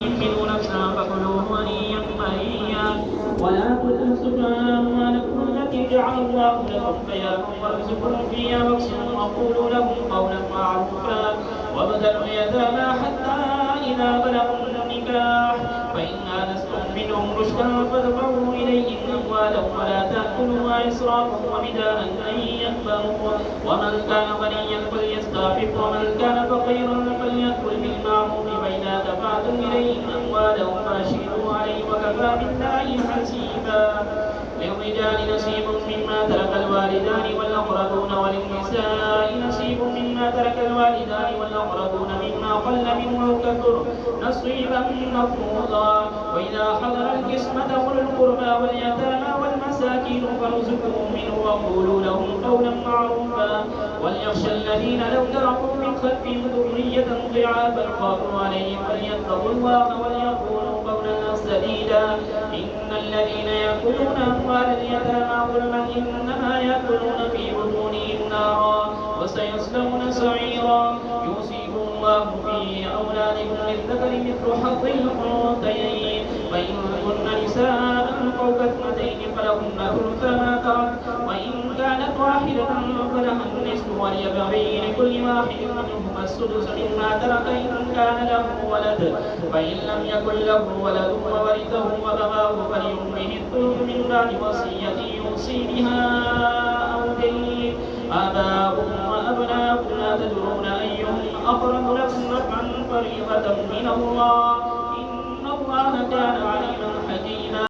تنفذوا نفسا فكلوه هنيئا مريئا ولا تؤتوا السفهاء أموالكم التي جعل الله لكم قياما وارزقوا فيها واكسروا وقولوا لهم قولا معروفا وابتلوا اليتامى حتى إذا بلغوا النكاح فإن آنستم منهم رشدا فادفعوا إليهم أموالهم ولا تأكلوها إسرافا وبدارا أن يكبروا ومن كان غنيا فليستعفف ومن كان فقيرا فليأكل بالمعروف فإذا دفعتم إليهم أموالهم فأشهدوا عليه وكفى بالله حسيبا للرجال نصيب مما ترك الوالدان والأقربون وللنساء نصيب مما ترك الوالدان والأقربون مما قل منه أو كثر نصيبا مفروضا وإذا حضر القسمة أولو القربى واليتامى والمساكين فارزقوهم منه وقولوا لهم قولا معروفا وليخشى الذين لو تركوا من خلفهم ذرية ضعافا خافوا عليهم فليتقوا الله وليقولوا قولا سديدا إن الذين يأكلون أموال اليتامى ظلما إنما يأكلون في بطونهم نارا وسيصلون سعيرا يوصيكم الله في أولادكم للذكر مثل حظ الأنثيين فإن كن نساء فوق اثنتين فلهن ثلث ما ترك وإن كانت واحدة فلها النصف وليبغي لكل واحد منهما السدس مما ترك إن كان له ولد فإن لم يكن له ولد وورثه وأبواه فلأمه الثلث من بعد وصية يوصي بها أو دين آباؤكم وأبناؤكم لا تدرون أيهم أقرب لكم نفعا فريضة من الله